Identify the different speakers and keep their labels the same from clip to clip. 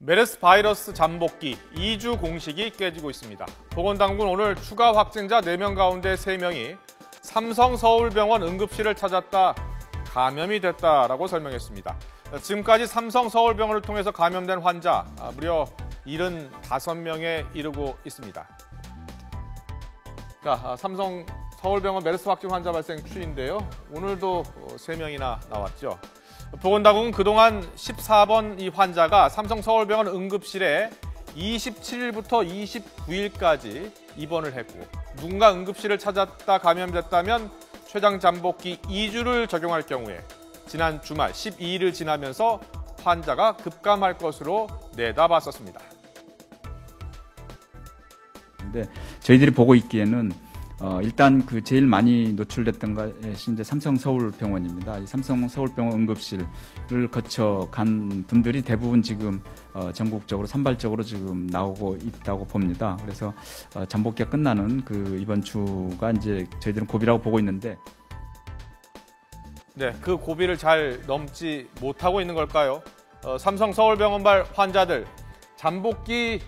Speaker 1: 메르스 바이러스 잠복기 2주 공식이 깨지고 있습니다. 보건당국은 오늘 추가 확진자 4명 가운데 3명이 삼성 서울병원 응급실을 찾았다 감염이 됐다라고 설명했습니다. 지금까지 삼성 서울병원을 통해서 감염된 환자 무려 75명에 이르고 있습니다. 자, 삼성 서울병원 메르스 확진 환자 발생 추이인데요. 오늘도 3명이나 나왔죠. 보건당국은 그동안 14번 이 환자가 삼성 서울병원 응급실에 27일부터 29일까지 입원을 했고 누군가 응급실을 찾았다 감염됐다면 최장 잠복기 2주를 적용할 경우에 지난 주말 12일을 지나면서 환자가 급감할 것으로 내다봤었습니다.
Speaker 2: 근데 저희들이 보고 있기에는 일단 그 제일 많이 노출됐던 것이 이제 삼성 서울병원입니다. 이 삼성 서울병원 응급실을 거쳐 간 분들이 대부분 지금 전국적으로 산발적으로 지금 나오고 있다고 봅니다. 그래서 잠복기가 끝나는 그 이번 주가 이제 저희들은 고비라고 보고 있는데,
Speaker 1: 네, 그 고비를 잘 넘지 못하고 있는 걸까요? 삼성 서울병원발 환자들 잠복기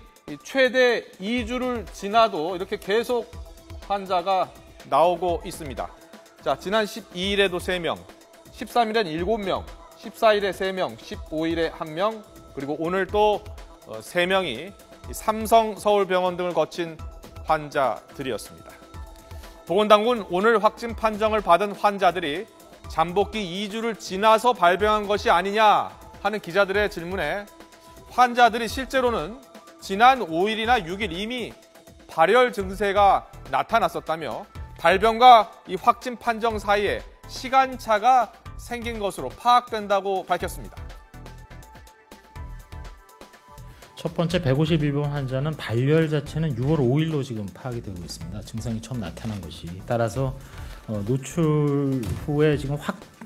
Speaker 1: 최대 2주를 지나도 이렇게 계속 환자가 나오고 있습니다. 자, 지난 12일에도 3명, 13일엔 7명, 14일에 3명, 15일에 1명, 그리고 오늘 또 3명이 삼성 서울병원 등을 거친 환자들이었습니다. 보건당국은 오늘 확진 판정을 받은 환자들이 잠복기 2주를 지나서 발병한 것이 아니냐 하는 기자들의 질문에 환자들이 실제로는 지난 5일이나 6일 이미 발열 증세가 나타났었다며 발병과 이 확진 판정 사이에 시간차가 생긴 것으로 파악된다고 밝혔습니다.
Speaker 3: 첫 번째 151번 환자는 발열 자체는 6월 5일로 지금 파악이 되고 있습니다. 증상이 처음 나타난 것이. 따라서 노출 후에 지금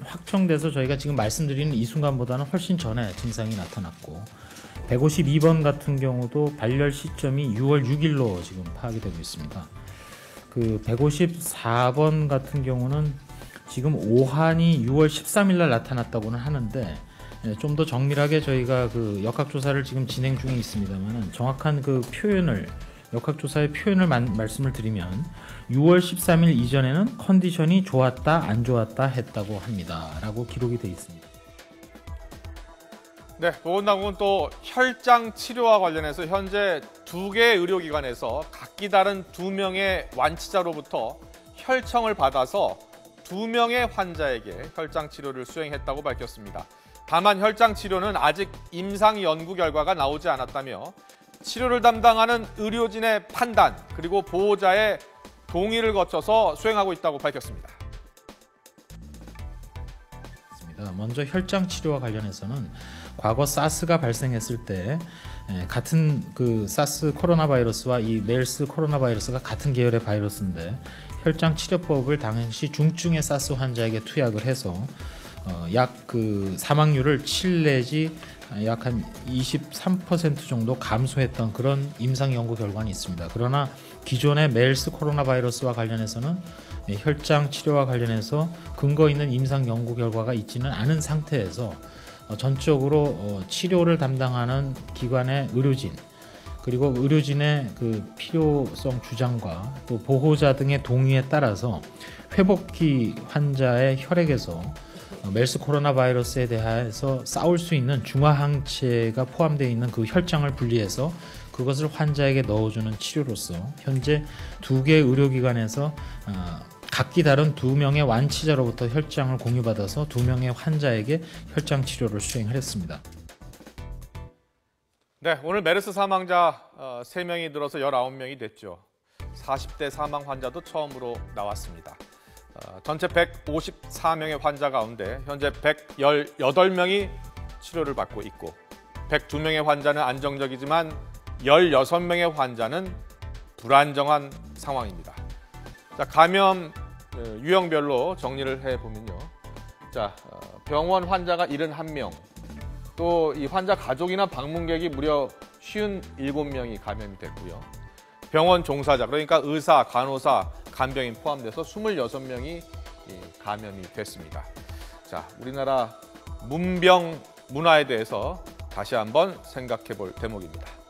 Speaker 3: 확정돼서 저희가 지금 말씀드리는 이 순간보다는 훨씬 전에 증상이 나타났고 152번 같은 경우도 발열 시점이 6월 6일로 지금 파악이 되고 있습니다. 그 154번 같은 경우는 지금 오한이 6월 13일 날 나타났다고는 하는데 좀 더 정밀하게 저희가 그 역학조사를 지금 진행 중에 있습니다만 정확한 그 표현을 역학조사의 표현을 말씀을 드리면 6월 13일 이전에는 컨디션이 좋았다 안 좋았다 했다고 합니다 라고 기록이 되어 있습니다.
Speaker 1: 네, 보건당국은 또 혈장 치료와 관련해서 현재 2개의 의료기관에서 각기 다른 2명의 완치자로부터 혈청을 받아서 2명의 환자에게 혈장 치료를 수행했다고 밝혔습니다. 다만 혈장 치료는 아직 임상 연구 결과가 나오지 않았다며 치료를 담당하는 의료진의 판단 그리고 보호자의 동의를 거쳐서 수행하고 있다고 밝혔습니다.
Speaker 3: 먼저 혈장 치료와 관련해서는 과거 사스가 발생했을 때 같은 그 사스 코로나 바이러스와 이 메르스 코로나 바이러스가 같은 계열의 바이러스인데 혈장 치료법을 당시 중증의 사스 환자에게 투약을 해서 약 그 사망률을 7 내지 약 한 23% 정도 감소했던 그런 임상 연구 결과는 있습니다. 그러나 기존의 메르스 코로나 바이러스와 관련해서는 혈장 치료와 관련해서 근거 있는 임상 연구 결과가 있지는 않은 상태에서 전적으로 치료를 담당하는 기관의 의료진 그리고 의료진의 그 필요성 주장과 또 보호자 등의 동의에 따라서 회복기 환자의 혈액에서 메르스 코로나 바이러스에 대해서 싸울 수 있는 중화항체가 포함되어 있는 그 혈장을 분리해서 그것을 환자에게 넣어주는 치료로서 현재 2개의 의료기관에서 각기 다른 2명의 완치자로부터 혈장을 공유받아서 2명의 환자에게 혈장 치료를 수행을 했습니다.
Speaker 1: 네, 오늘 메르스 사망자 3명이 늘어서 19명이 됐죠. 40대 사망 환자도 처음으로 나왔습니다. 전체 154명의 환자 가운데 현재 118명이 치료를 받고 있고 102명의 환자는 안정적이지만 16명의 환자는 불안정한 상황입니다. 자, 감염 유형별로 정리를 해보면요. 자, 병원 환자가 71명, 또 이 환자 가족이나 방문객이 무려 57명이 감염이 됐고요. 병원 종사자, 그러니까 의사, 간호사, 간병인 포함돼서 26명이 감염이 됐습니다. 자, 우리나라 문병 문화에 대해서 다시 한번 생각해 볼 대목입니다.